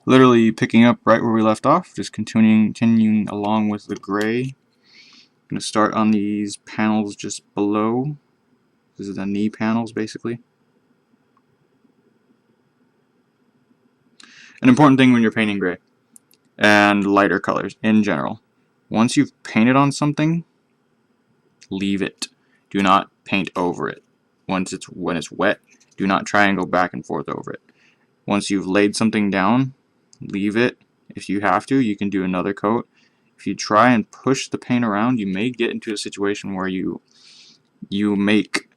Literally picking up right where we left off, just continuing along with the gray. I'm going to start on these panels just below. This is the knee panels, basically. An important thing when you're painting gray and lighter colors in general. Once you've painted on something, leave it. Do not paint over it. When it's wet, do not try and go back and forth over it. Once you've laid something down, leave it. If you have to, you can do another coat. If you try and push the paint around, you may get into a situation where you make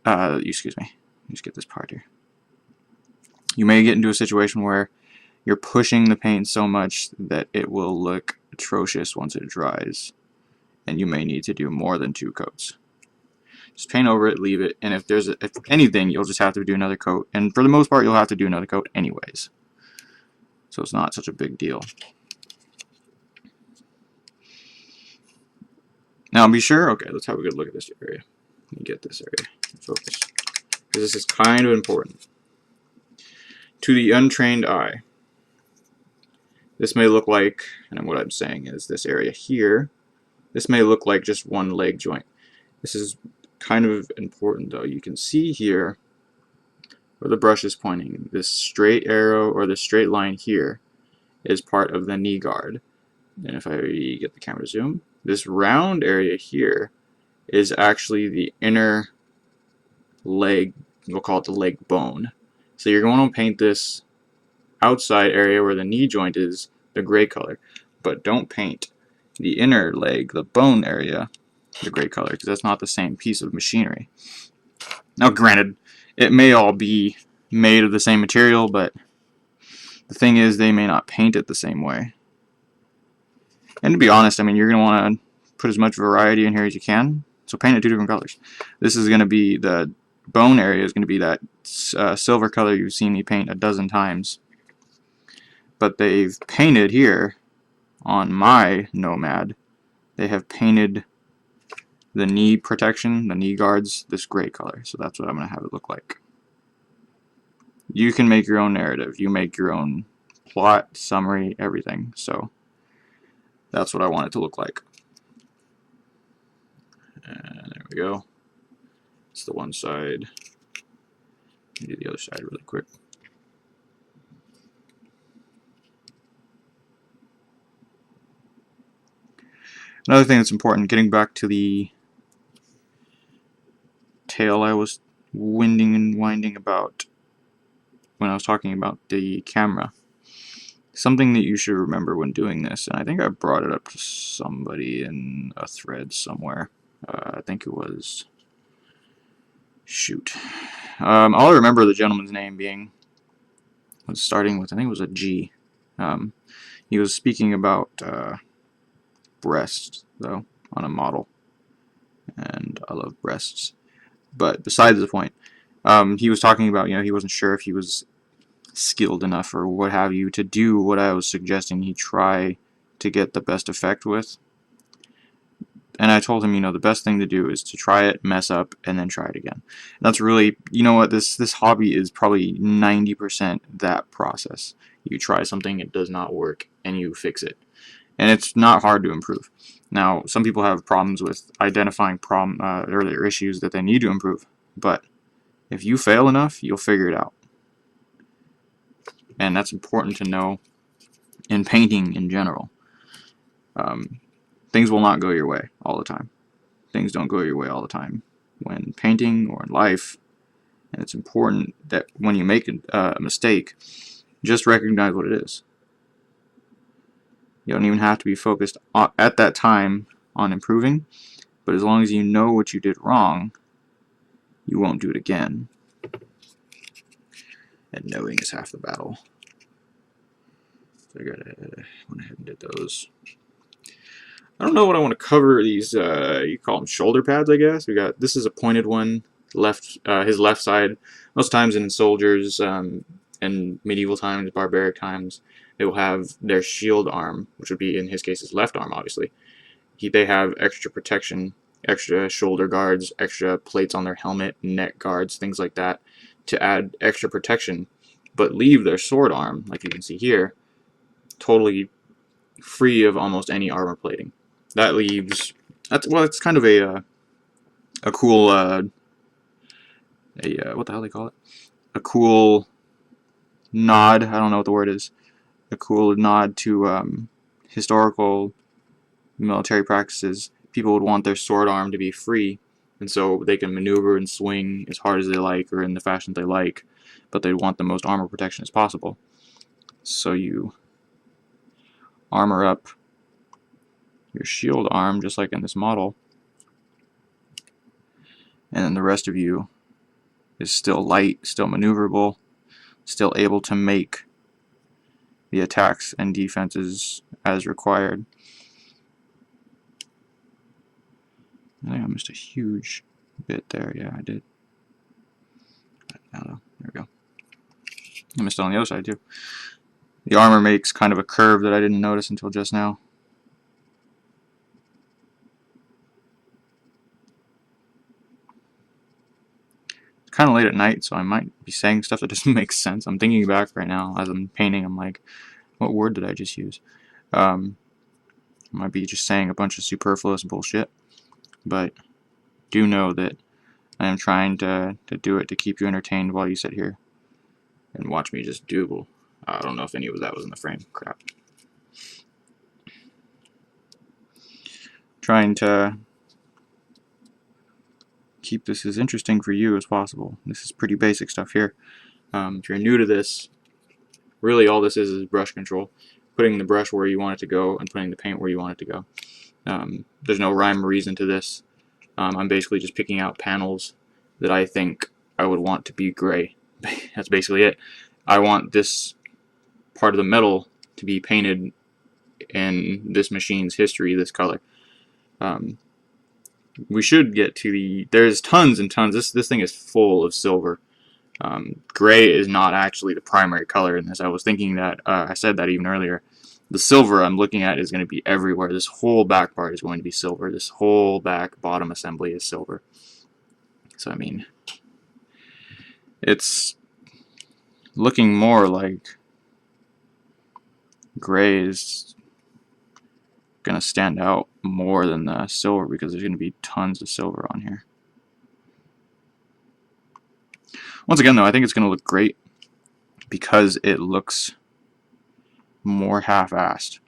excuse me, just get this part here. You may get into a situation where you're pushing the paint so much that it will look atrocious once it dries, and you may need to do more than 2 coats. Just paint over it, leave it, and if anything, you'll just have to do another coat, and for the most part, you'll have to do another coat anyways. So it's not such a big deal. Now be sure, okay, let's have a good look at this area. Let me get this area in focus, because this is kind of important. To the untrained eye, this may look like, and what I'm saying is this area here, this may look like just one leg joint. This is kind of important though. You can see here where the brush is pointing, this straight arrow or this straight line here is part of the knee guard. And if I get the camera to zoom, this round area here is actually the inner leg, we'll call it the leg bone. So you're going to paint this outside area where the knee joint is the gray color, but don't paint the inner leg, the bone area, the gray color, because that's not the same piece of machinery. Now granted, it may all be made of the same material, but the thing is they may not paint it the same way. And to be honest, I mean, you're going to want to put as much variety in here as you can, so paint it 2 different colors. This is going to be, the bone area is going to be that silver color you've seen me paint a dozen times. But they've painted here on my Nomad, they have painted the knee protection, the knee guards, this gray color. So that's what I'm going to have it look like. You can make your own narrative. You make your own plot, summary, everything. So that's what I want it to look like. And there we go. It's the one side. Do the other side really quick. Another thing that's important, getting back to the tail I was winding and winding about when I was talking about the camera. Something that you should remember when doing this, and I think I brought it up to somebody in a thread somewhere. I think it was... shoot. All I remember the gentleman's name being was starting with, I think it was a G. He was speaking about breasts, though, on a model. And I love breasts. But besides the point, he was talking about, he wasn't sure if he was skilled enough or what have you to do what I was suggesting he try to get the best effect with. And I told him, the best thing to do is to try it, mess up, and then try it again. And that's really, what, this hobby is probably 90% that process. You try something, it does not work, and you fix it. And it's not hard to improve. Now, some people have problems with identifying or issues that they need to improve, but if you fail enough, you'll figure it out. And that's important to know in painting in general. Things will not go your way all the time. Things don't go your way all the time when painting or in life, and it's important that when you make a mistake, just recognize what it is. You don't even have to be focused at that time on improving, but as long as you know what you did wrong, you won't do it again. And knowing is half the battle. So I went ahead and did those. I don't know what I want to cover these, you call them shoulder pads, I guess. This is a pointed one, his left side. Most times in soldiers, in medieval times, barbaric times, they will have their shield arm, which would be in his case his left arm, obviously. They have extra protection, extra shoulder guards, extra plates on their helmet, neck guards, things like that, to add extra protection but leave their sword arm, like you can see here, totally free of almost any armor plating. That leaves, well, it's kind of a cool, what the hell they call it? A cool nod, I don't know what the word is, a cool nod to historical military practices. People would want their sword arm to be free, and so they can maneuver and swing as hard as they like or in the fashion they like, but they want the most armor protection as possible. So you armor up your shield arm just like in this model, and then the rest of you is still light, still maneuverable, still able to make the attacks and defenses as required. I think I missed a huge bit there. Yeah, I did. I don't know. There we go. I missed it on the other side too. The armor makes kind of a curve that I didn't notice until just now. It's kind of late at night, so I might be saying stuff that doesn't make sense. I'm thinking back right now as I'm painting. I'm like, what word did I just use? I might be just saying a bunch of superfluous bullshit, but do know that I am trying to do it to keep you entertained while you sit here and watch me just doodle. I don't know if any of that was in the frame. Crap. Trying to keep this as interesting for you as possible. This is pretty basic stuff here. If you're new to this, really all this is brush control. Putting the brush where you want it to go and putting the paint where you want it to go. There's no rhyme or reason to this. I'm basically just picking out panels that I think I would want to be gray. That's basically it. I want this part of the metal to be painted in this machine's history, this color. We should get to the... There's tons and tons. This thing is full of silver. Gray is not actually the primary color in this. I was thinking that, I said that even earlier. The silver I'm looking at is going to be everywhere. This whole back part is going to be silver. This whole back bottom assembly is silver. So, I mean, it's looking more like gray is going to stand out more than the silver because there's going to be tons of silver on here. Once again, though, I think it's going to look great because it looks more half-assed.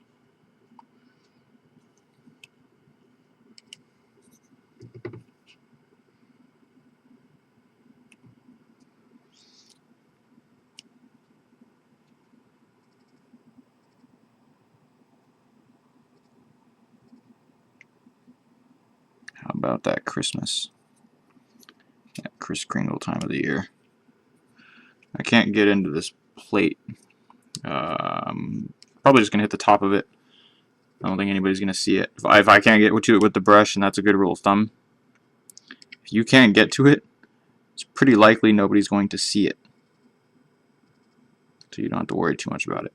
How about that Christmas? That Kris Kringle time of the year. I can't get into this plate. Probably just going to hit the top of it. I don't think anybody's going to see it. If I can't get to it with the brush, and that's a good rule of thumb, if you can't get to it, it's pretty likely nobody's going to see it. So you don't have to worry too much about it.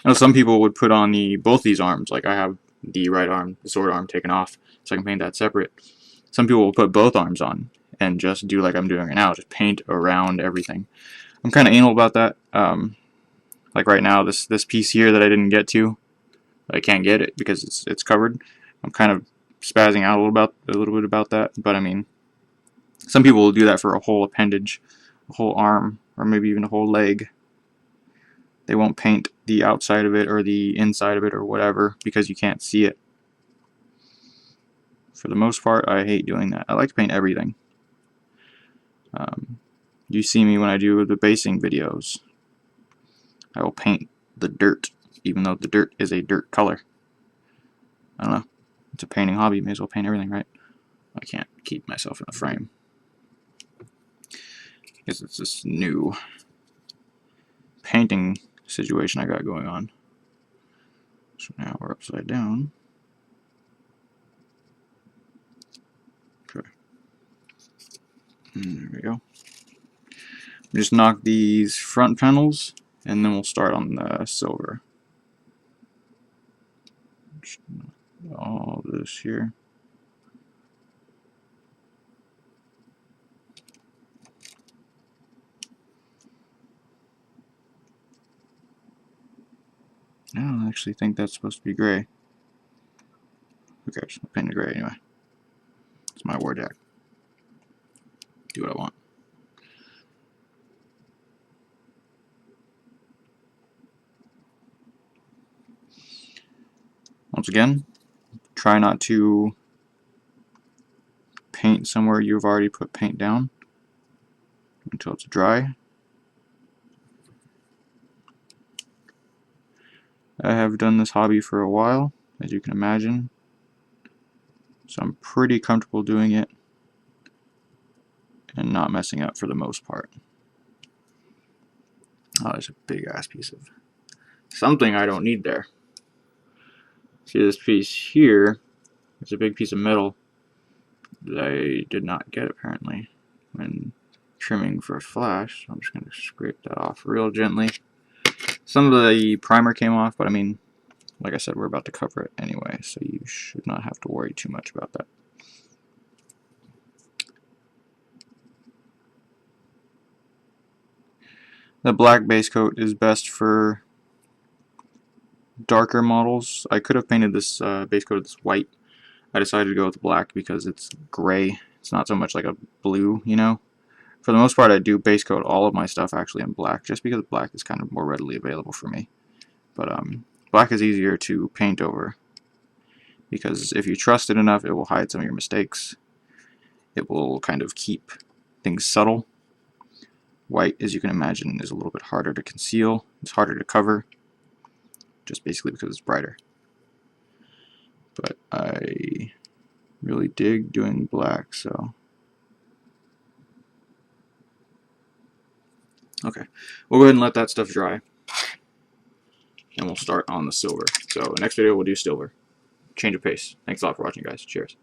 I know some people would put on both these arms, like I have the right arm, the sword arm taken off, so I can paint that separate. Some people will put both arms on and just do like I'm doing right now, just paint around everything. I'm kind of anal about that. Like right now, this piece here that I didn't get to, I can't get it because it's covered. I'm kind of spazzing out a little bit about that, but I mean, some people will do that for a whole appendage, a whole arm, or maybe even a whole leg. They won't paint the outside of it or the inside of it or whatever because you can't see it. For the most part, I hate doing that. I like to paint everything. You see me when I do the basing videos. I will paint the dirt, even though the dirt is a dirt color. I don't know. It's a painting hobby. May as well paint everything, right? I can't keep myself in the frame. I guess it's this new painting situation I got going on. So now we're upside down. Okay. And there we go. Just knock these front panels, and then we'll start on the silver. Just all this here. I don't actually think that's supposed to be gray. Who cares? I'll paint it gray anyway. It's my warjack. Do what I want. Once again, try not to paint somewhere you've already put paint down until it's dry. I have done this hobby for a while, as you can imagine, so I'm pretty comfortable doing it and not messing up for the most part. Oh, there's a big ass piece of something I don't need there. See this piece here? It's a big piece of metal that I did not get apparently when trimming for a flash. So I'm just going to scrape that off real gently. Some of the primer came off, but I mean, like I said, we're about to cover it anyway, so you should not have to worry too much about that. The black base coat is best for darker models. I could have painted this base coat this white. I decided to go with black because it's gray. It's not so much like a blue, you know. For the most part, I do base coat all of my stuff actually in black, just because black is kind of more readily available for me. But black is easier to paint over, because if you trust it enough, it will hide some of your mistakes. It will kind of keep things subtle. White, as you can imagine, is a little bit harder to conceal. It's harder to cover, just basically because it's brighter. But I really dig doing black, so okay, we'll go ahead and let that stuff dry, and we'll start on the silver. So next video we'll do silver. Change of pace. Thanks a lot for watching, guys. Cheers.